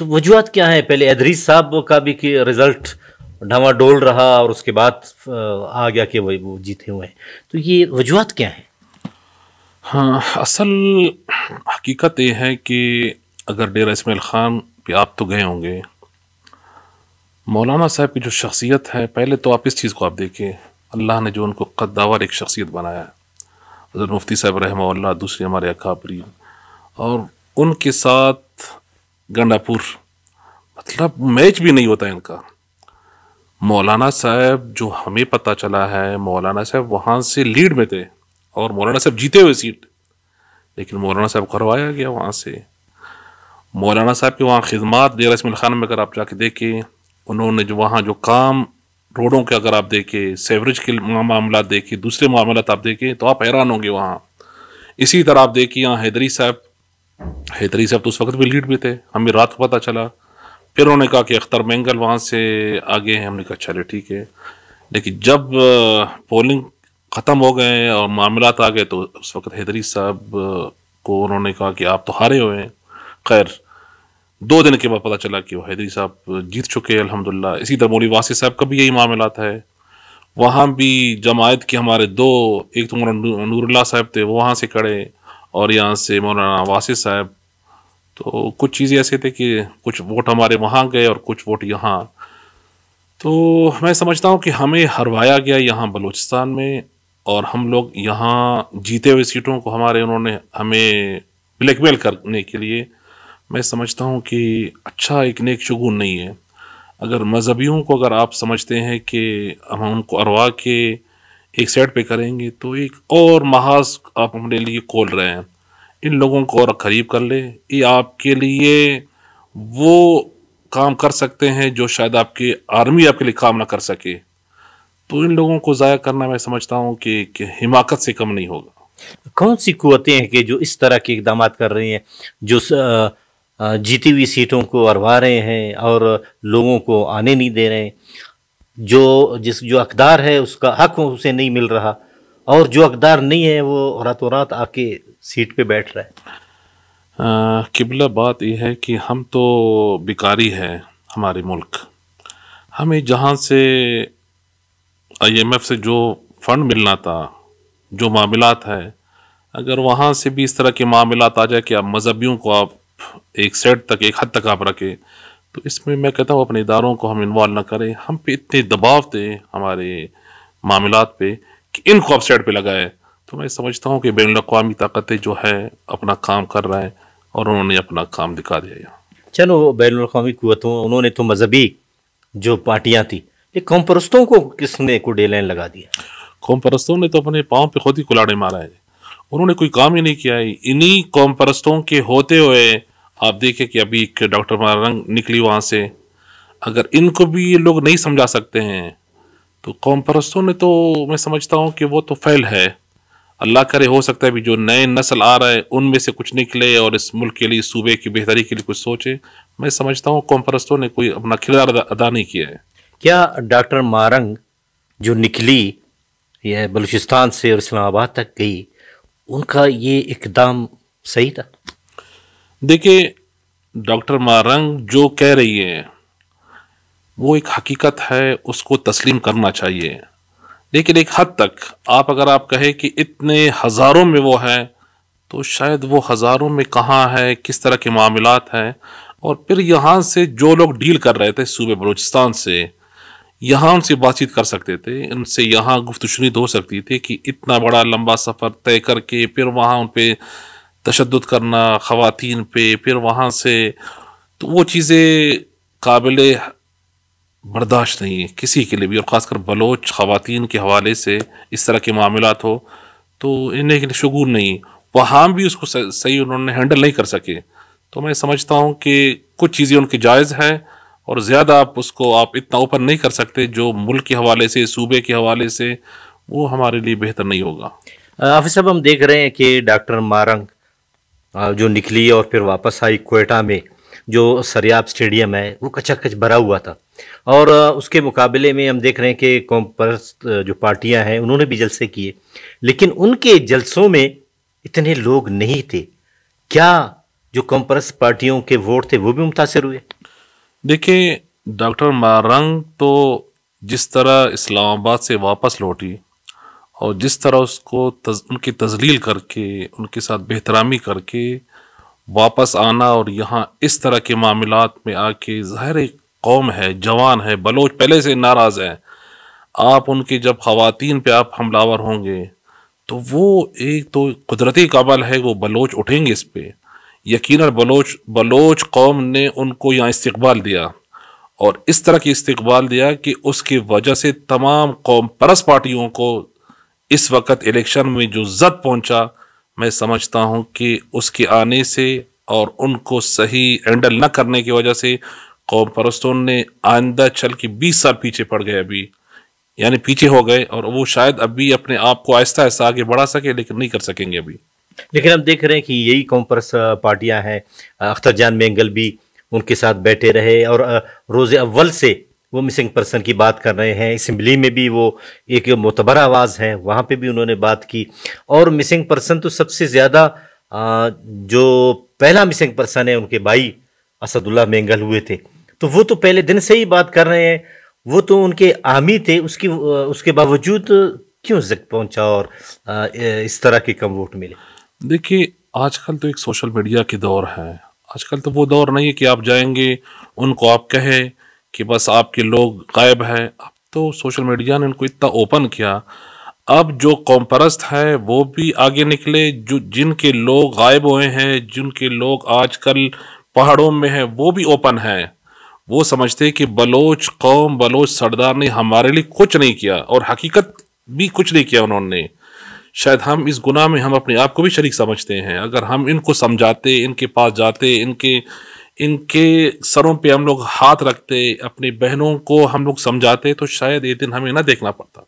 تو وجوہات کیا ہیں؟ پہلے ادریس صاحب کا بھی کہ رزلٹ ڈھواڈول رہا اور اس کے بعد آ گیا کہ وہ جیتے ہوئے ہیں، تو یہ وجوہات کیا ہیں؟ ہاں، اصل حقیقت یہ ہے کہ اگر ڈیرہ اسماعیل خان پہ آپ تو گئے ہوں گے، مولانا صاحب کی جو شخصیت ہے، پہلے تو آپ اس چیز کو آپ دیکھیں، اللہ نے جو ان کو قداور ایک شخصیت بنایا ہے، حضرت مفتی صاحب رحمہ اللہ، دوسرے ہمارے اکابرین، اور ان کے ساتھ گنڈا پور، مطلب میچ بھی نہیں ہوتا ان کا۔ مولانا صاحب جو ہمیں پتہ چلا ہے، مولانا صاحب وہاں سے لیڈ میں تھے اور مولانا صاحب جیتے ہوئے سیٹ، لیکن مولانا صاحب کروایا گیا وہاں سے۔ مولانا صاحب کے وہاں خدمات ڈیرہ اسماعیل خان میں اگر آپ جا کے دیکھیں، انہوں نے جو وہاں جو کام روڈوں کے اگر آپ دیکھیں، سیوریج کے معاملات دیکھیں، دوسرے معاملات آپ دیکھیں تو آپ حیران ہوں گے وہاں۔ اسی طرح آپ دیکھیں یہاں حیدری صاحب تو اس وقت بھی لیڈ میں تھے، ہمیں رات کو پتہ چلا، پھر انہوں نے کہا کہ اختر مینگل وہاں سے آگے ہیں، ہم نے کہا چلے ٹھیک ہے، لیکن جب پولنگ ختم ہو گئے اور معاملات آ گئے تو اس وقت حیدری صاحب کو انہوں نے کہا کہ آپ تو ہارے ہوئے ہیں۔ خیر 2 دن کے بعد پتہ چلا کہ وہ حیدری صاحب جیت چکے ہیں الحمدللہ۔ اسی طرح مولوی واصف صاحب کا بھی یہی معاملات ہے، وہاں بھی جماعت کے ہمارے 2، ایک تو مولانا نور اللہ صاحب تھے وہ وہاں سے کھڑے، اور یہاں سے مولانا واصف صاحب، تو کچھ چیزیں ایسے تھے کہ کچھ ووٹ ہمارے وہاں گئے اور کچھ ووٹ یہاں۔ تو میں سمجھتا ہوں کہ ہمیں ہروایا گیا یہاں بلوچستان میں، اور ہم لوگ یہاں جیتے ہوئے سیٹوں کو انہوں نے ہمیں بلیک میل کرنے کے لیے، میں سمجھتا ہوں کہ اچھا ایک نیک شگون نہیں ہے۔ اگر مذہبیوں کو اگر آپ سمجھتے ہیں کہ ہم ان کو اروا کے ایک سائڈ پہ کریں گے تو ایک اور محاذ آپ اپنے لیے کھول رہے ہیں۔ ان لوگوں کو اور قریب کر لے، یہ آپ کے لیے وہ کام کر سکتے ہیں جو شاید آپ کے آرمی آپ کے لیے کام نہ کر سکے، تو ان لوگوں کو ضائع کرنا میں سمجھتا ہوں کہ حماقت سے کم نہیں ہوگا۔ کون سی قوتیں ہیں کہ جو اس طرح کے اقدامات کر رہی ہیں، جو جیتی ہوئی سیٹوں کو اروا رہے ہیں اور لوگوں کو آنے نہیں دے رہے ہیں؟ جو اقدار ہے اس کا حق اسے نہیں مل رہا، اور جو اقدار نہیں ہے وہ راتوں رات آ کے سیٹ پہ بیٹھ رہا ہے۔ قبلہ بات یہ ہے کہ ہم تو بیکاری ہے ہمارے ملک، ہمیں جہاں سے IMF سے جو فنڈ ملنا تھا، جو معاملات ہے، اگر وہاں سے بھی اس طرح کے معاملات آ جائے کہ آپ مذہبیوں کو آپ ایک سیٹ تک، ایک حد تک آپ رکھیں، تو اس میں کہتا ہوں اپنے اداروں کو ہم انوالو نہ کریں۔ ہم پہ اتنے دباؤ تھے ہمارے معاملات پہ کہ ان کو آپ سیٹ پہ لگائے، تو میں سمجھتا ہوں کہ بین الاقوامی طاقتیں جو ہے اپنا کام کر رہے ہیں اور انہوں نے اپنا کام دکھا دیا یہاں۔ چلو بین الاقوامی قوتوں، انہوں نے تو مذہبی جو پارٹیاں تھیں، یہ قوم پرستوں کو کس نے کو ڈے لائن لگا دیا؟ قوم پرستوں نے تو اپنے پاؤں پہ خود ہی کلاڑے مارا ہے، انہوں نے کوئی کام ہی نہیں کیا ہے۔ انہی قوم پرستوں کے ہوتے ہوئے آپ دیکھیں کہ ابھی ڈاکٹر مارنگ نکلی وہاں سے، اگر ان کو بھی یہ لوگ نہیں سمجھا سکتے ہیں تو قوم پرستوں نے تو، میں سمجھتا ہوں کہ وہ تو فیل ہے۔ اللہ کرے ہو سکتا ہے بھی جو نئے نسل آ رہا ہے ان میں سے کچھ نکلے اور اس ملک کے لیے، صوبے کی بہتری کے لیے کچھ سوچے۔ میں سمجھتا ہوں قوم پرستوں نے کوئی اپنا کردار ادا نہیں کیا ہے۔ کیا ڈاکٹر مارنگ جو نکلی یہ بلوچستان سے اور اسلام آباد تک گئی، ان کا یہ اقدام صحیح تھا؟ دیکھیں ڈاکٹر مارنگ جو کہہ رہی ہے وہ ایک حقیقت ہے، اس کو تسلیم کرنا چاہیے، لیکن ایک حد تک اگر آپ کہیں کہ اتنے ہزاروں میں وہ ہے تو شاید وہ ہزاروں میں کہاں ہے، کس طرح کے معاملات ہیں، اور پھر یہاں سے جو لوگ ڈیل کر رہے تھے صوبے بلوچستان سے، یہاں ان سے بات چیت کر سکتے تھے، ان سے یہاں گفت و شنید ہو سکتی تھی کہ اتنا بڑا لمبا سفر طے کر کے پھر وہاں ان پہ تشدد کرنا خواتین پہ، پھر وہاں سے، تو وہ چیزیں قابل برداشت نہیں ہے کسی کے لیے بھی، اور خاص کر بلوچ خواتین کے حوالے سے اس طرح کے معاملات ہو تو انہیں شگون نہیں، وہاں بھی اس کو صحیح انہوں نے ہینڈل نہیں کر سکے۔ تو میں سمجھتا ہوں کہ کچھ چیزیں ان کی جائز ہیں، اور زیادہ آپ اس کو اتنا اوپن نہیں کر سکتے جو ملک کے حوالے سے، صوبے کے حوالے سے، وہ ہمارے لیے بہتر نہیں ہوگا۔ حافظ صاحب، ہم دیکھ رہے ہیں کہ ڈاکٹر مارنگ جو نکلی اور پھر واپس آئی کوئٹہ میں، جو سریاب سٹیڈیم ہے وہ کچا کچ بھرا ہوا تھا، اور اس کے مقابلے میں ہم دیکھ رہے ہیں کہ قوم پرست جو پارٹیاں ہیں انہوں نے بھی جلسے کیے، لیکن ان کے جلسوں میں اتنے لوگ نہیں تھے۔ کیا جو قوم پرست پارٹیوں کے ووٹ تھے وہ بھی متاثر ہوئے؟ دیکھیں ڈاکٹر مارنگ تو جس طرح اسلام آباد سے واپس لوٹی اور جس طرح اس کو ان کی تذلیل کر کے ان کے ساتھ بے احترامی کر کے واپس آنا اور یہاں اس طرح کے معاملات میں آ کے، ظاہر ایک قوم ہے، جوان ہے، بلوچ پہلے سے ناراض ہیں، آپ ان کی جب خواتین پہ آپ حملہ آور ہوں گے تو وہ ایک تو قدرتی قبل ہے، وہ بلوچ اٹھیں گے اس پہ یقیناً۔ بلوچ قوم نے ان کو یہاں استقبال دیا اور اس طرح کی استقبال دیا کہ اس کی وجہ سے تمام قوم پرست پارٹیوں کو اس وقت الیکشن میں جو زد پہنچا، میں سمجھتا ہوں کہ اس کے آنے سے اور ان کو صحیح ہینڈل نہ کرنے کی وجہ سے قوم پرستوں نے آئندہ چل کے 20 سال پیچھے پڑ گئے، ابھی یعنی پیچھے ہو گئے، اور وہ شاید ابھی اپنے آپ کو آہستہ آہستہ آگے بڑھا سکے لیکن نہیں کر سکیں گے ابھی۔ لیکن ہم دیکھ رہے ہیں کہ یہی قوم پرست پارٹیاں ہیں، اختر جان مینگل بھی ان کے ساتھ بیٹھے رہے اور روز اول سے وہ مسنگ پرسن کی بات کر رہے ہیں، اسمبلی میں بھی وہ ایک معتبر آواز ہے، وہاں پہ بھی انہوں نے بات کی۔ اور مسنگ پرسن تو سب سے زیادہ جو پہلا مسنگ پرسن ہے ان کے بھائی اسد اللہ مینگل ہوئے تھے، تو وہ تو پہلے دن سے ہی بات کر رہے ہیں، وہ تو ان کے حامی تھے، اس کے باوجود کیوں زک پہنچا اور اس طرح کے کم ووٹ ملے؟ دیکھیے آج کل تو ایک سوشل میڈیا کے دور ہے، آج کل تو وہ دور نہیں ہے کہ آپ جائیں گے ان کو آپ کہیں کہ بس آپ کے لوگ غائب ہیں۔ اب تو سوشل میڈیا نے ان کو اتنا اوپن کیا، اب جو قوم پرست ہے وہ بھی آگے نکلے، جن کے لوگ غائب ہوئے ہیں، جن کے لوگ آج کل پہاڑوں میں ہیں، وہ بھی اوپن ہیں۔ وہ سمجھتے کہ بلوچ قوم، بلوچ سردار نے ہمارے لیے کچھ نہیں کیا، اور حقیقت بھی کچھ نہیں کیا انہوں نے۔ شاید ہم اس گناہ میں ہم اپنے آپ کو بھی شریک سمجھتے ہیں۔ اگر ہم ان کو سمجھاتے، ان کے پاس جاتے، ان کے سروں پہ ہم لوگ ہاتھ رکھتے، اپنی بہنوں کو ہم لوگ سمجھاتے، تو شاید یہ دن ہمیں نہ دیکھنا پڑتا۔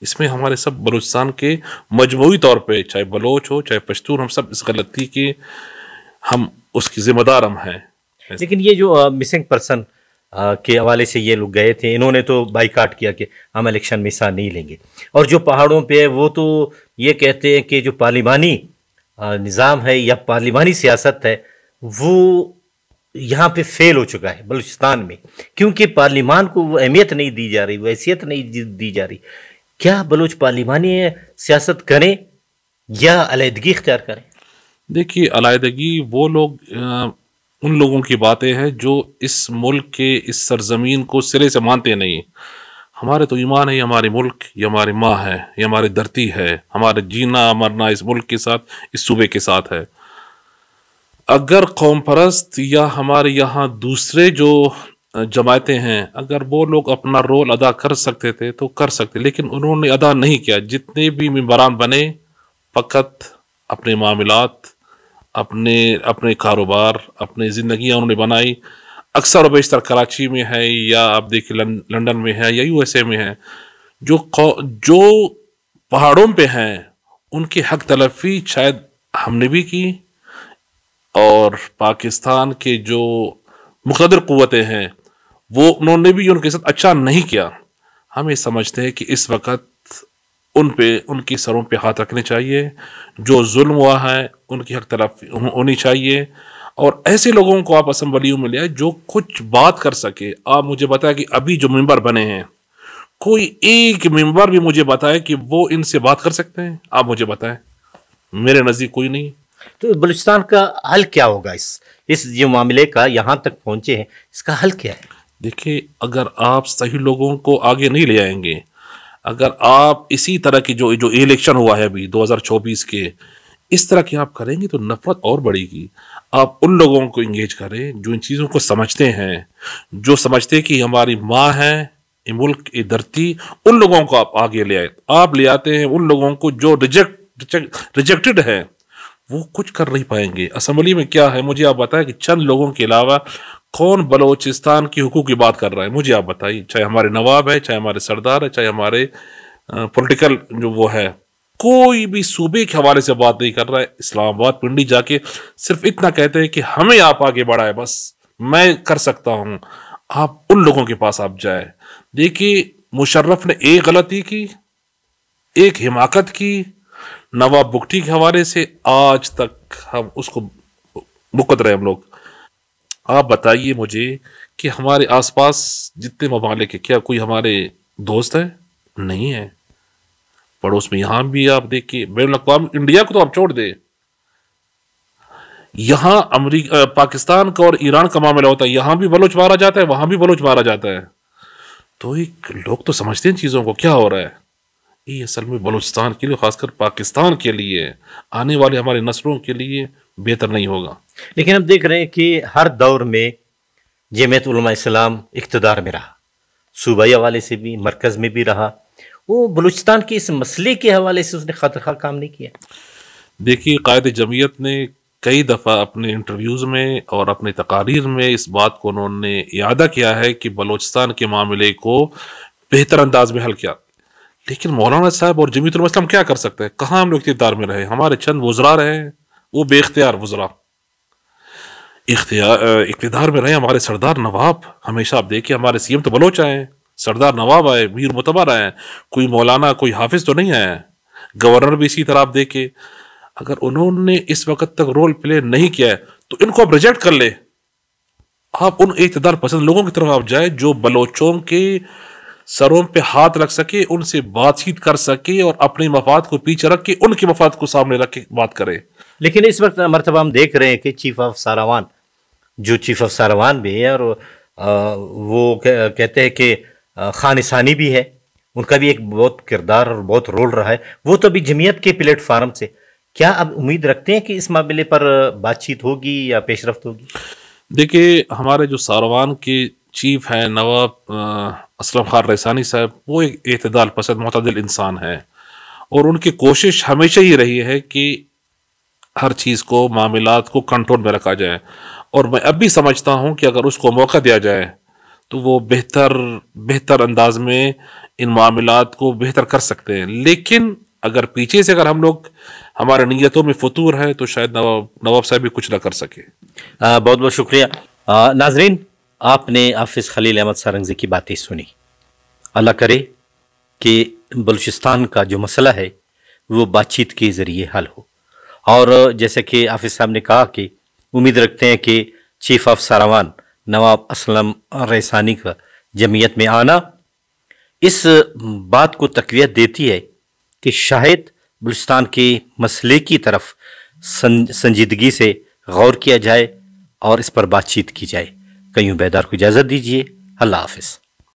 اس میں ہمارے سب بلوچستان کے مجموعی طور پہ، چاہے بلوچ ہو چاہے پشتون، ہم سب اس غلطی کے ہم اس کی ذمہ دار ہم ہیں۔ لیکن یہ جو مسنگ پرسن کے حوالے سے یہ لوگ گئے تھے، انہوں نے تو بائیکاٹ کیا کہ ہم الیکشن میں حصہ نہیں لیں گے، اور جو پہاڑوں پہ ہے وہ تو یہ کہتے ہیں کہ جو پارلیمانی نظام ہے یا پارلیمانی سیاست ہے وہ یہاں پہ فیل ہو چکا ہے بلوچستان میں، کیونکہ پارلیمان کو وہ اہمیت نہیں دی جا رہی، وہ حیثیت نہیں دی جا رہی۔ کیا بلوچ پارلیمانی سیاست کریں یا علیحدگی اختیار کریں؟ دیکھیے علیحدگی وہ لوگ ان لوگوں کی باتیں ہیں جو اس ملک کے اس سرزمین کو سرے سے مانتے نہیں۔ ہمارے تو ایمان ہے، یہ ہماری ملک، یہ ہماری ماں ہے، یہ ہماری دھرتی ہے، ہمارے جینا مرنا اس ملک کے ساتھ، اس صوبے کے ساتھ ہے۔ اگر قوم پرست یا ہمارے یہاں دوسرے جو جماعتیں ہیں، اگر وہ لوگ اپنا رول ادا کر سکتے تھے تو کر سکتے، لیکن انہوں نے ادا نہیں کیا۔ جتنے بھی ممبران بنے فقط اپنے معاملات، اپنے کاروبار، اپنی زندگیاں انہوں نے بنائی۔ اکثر و بیشتر کراچی میں ہے یا آپ دیکھیں لندن میں ہے یا USA میں ہے، جو پہاڑوں پہ ہیں ان کی حق تلفی شاید ہم نے بھی کی، اور پاکستان کے جو مقتدر قوتیں ہیں وہ انہوں نے بھی ان کے ساتھ اچھا نہیں کیا۔ ہم یہ سمجھتے ہیں کہ اس وقت ان کی سروں پہ ہاتھ رکھنے چاہیے، جو ظلم ہوا ہے ان کی حق تلفی ہونی چاہیے، اور ایسے لوگوں کو آپ اسمبلیوں میں لے آئے جو کچھ بات کر سکے۔ آپ مجھے بتائیں کہ ابھی جو ممبر بنے ہیں، کوئی ایک ممبر بھی مجھے بتائے کہ وہ ان سے بات کر سکتے ہیں؟ آپ مجھے بتائیں، میرے نزدیک کوئی نہیں۔ تو بلوچستان کا حل کیا ہوگا؟ اس جو معاملے کا یہاں تک پہنچے ہیں، اس کا حل کیا ہے؟ دیکھیں اگر آپ صحیح لوگوں کو آگے نہیں لے آئیں گے، اگر آپ اسی طرح کی جو الیکشن ہوا ہے ابھی 2024 کے، اس طرح کی آپ کریں گے تو نفرت اور بڑھے گی۔ آپ ان لوگوں کو انگیج کریں جو ان چیزوں کو سمجھتے ہیں، جو سمجھتے ہیں کہ ہماری ماں ہے، یہ ملک، یہ دھرتی، ان لوگوں کو آپ آگے لے آئے۔ آپ لے آتے ہیں ان لوگوں کو جو ریجیکٹڈ ہے، وہ کچھ کر نہیں پائیں گے۔ اسمبلی میں کیا ہے مجھے آپ بتائیں کہ چند لوگوں کے علاوہ کون بلوچستان کے حقوق کی بات کر رہا ہے؟ مجھے آپ بتائیے، چاہے ہمارے نواب ہے، چاہے ہمارے سردار ہے، چاہے ہمارے پولیٹیکل جو وہ ہے، کوئی بھی صوبے کے حوالے سے بات نہیں کر رہا ہے۔ اسلام آباد پنڈی جا کے صرف اتنا کہتے ہیں کہ ہمیں آپ آگے بڑھائے، بس میں کر سکتا ہوں۔ آپ ان لوگوں کے پاس آپ جائیں۔ دیکھیے مشرف نے ایک غلطی کی، ایک حماقت کی نواب بگٹی کے حوالے سے، آج تک ہم اس کو بکت رہے ہم لوگ۔ آپ بتائیے مجھے کہ ہمارے آس پاس جتنے ممالک ہیں کیا کوئی ہمارے دوست ہیں؟ نہیں ہے. پڑوس میں یہاں بھی آپ دیکھیے بین الاقوامی انڈیا کو تو آپ چھوڑ دیں، یہاں امریکہ پاکستان کا اور ایران کا معاملہ ہوتا ہے، یہاں بھی بلوچ مارا جاتا ہے، وہاں بھی بلوچ مارا جاتا ہے. تو ایک لوگ تو سمجھتے ہیں چیزوں کو کیا ہو رہا ہے. یہ اصل میں بلوچستان کے لیے، خاص کر پاکستان کے لیے، آنے والے ہمارے نسلوں کے لیے بہتر نہیں ہوگا. لیکن ہم دیکھ رہے ہیں کہ ہر دور میں جمعیت علماء اسلام اقتدار میں رہا، صوبائی حوالے سے بھی، مرکز میں بھی رہا. وہ بلوچستان کے اس مسئلے کے حوالے سے اس نے خاطر خواہ کام نہیں کیا. دیکھیے قائد جمعیت نے کئی دفعہ اپنے انٹرویوز میں اور اپنے تقاریر میں اس بات کو انہوں نے اعادہ کیا ہے کہ بلوچستان کے معاملے کو بہتر انداز میں حل کیا. لیکن مولانا صاحب اور جمعیت علماء اسلام کیا کر سکتے ہیں؟ کہاں ہم لوگ اقتدار میں رہے؟ ہمارے چند وزراء رہے، وہ بے اختیار وزراء اقتدار میں رہے. ہمارے سردار نواب، ہمیشہ آپ دیکھیں ہمارے سی ایم تو بلوچ آئے ہیں، سردار نواب آئے، میر معتبر آئے، کوئی مولانا کوئی حافظ تو نہیں آیا. گورنر بھی اسی طرح آپ دیکھیں. اگر انہوں نے اس وقت تک رول پلے نہیں کیا ہے تو ان کو آپ ریجیکٹ کر لے. آپ ان اقتدار پسند لوگوں کی طرف آپ جائیں جو بلوچوں کے سروں پہ ہاتھ رکھ سکے، ان سے بات چیت کر سکے اور اپنے مفاد کو پیچھے رکھ کے ان کے مفاد کو سامنے رکھ کے بات کرے. لیکن اس وقت مرتبہ ہم دیکھ رہے ہیں کہ چیف آف ساروان، جو چیف آف ساروان بھی ہے، اور وہ کہتے ہیں کہ خانسانی بھی ہے، ان کا بھی ایک بہت کردار اور بہت رول رہا ہے. وہ تو بھی جمعیت کے پلیٹ فارم سے کیا اب امید رکھتے ہیں کہ اس معاملے پر بات چیت ہوگی یا پیش رفت ہوگی؟ دیکھیے ہمارے جو ساروان کے چیف ہیں نواب اسلم خان ریسانی صاحب، وہ ایک اعتدال پسند معتدل انسان ہے، اور ان کی کوشش ہمیشہ ہی رہی ہے کہ ہر چیز کو، معاملات کو کنٹرول میں رکھا جائے. اور میں اب بھی سمجھتا ہوں کہ اگر اس کو موقع دیا جائے تو وہ بہتر انداز میں ان معاملات کو بہتر کر سکتے ہیں. لیکن اگر پیچھے سے اگر ہم لوگ ہمارے نیتوں میں فطور ہے تو شاید نواب صاحب بھی کچھ نہ کر سکے. بہت بہت شکریہ. ناظرین، آپ نے حافظ خلیل احمد سارنگزی کی باتیں سنی. اللہ کرے کہ بلوچستان کا جو مسئلہ ہے وہ بات چیت کے ذریعے حل ہو. اور جیسے کہ حافظ صاحب نے کہا کہ امید رکھتے ہیں کہ چیف آف ساروان نواب اسلم ریسانی کا جمعیت میں آنا اس بات کو تقویت دیتی ہے کہ شاید بلوچستان کے مسئلے کی طرف سنجیدگی سے غور کیا جائے اور اس پر بات چیت کی جائے. کئیوں بیدار کو اجازت دیجیے. اللہ حافظ.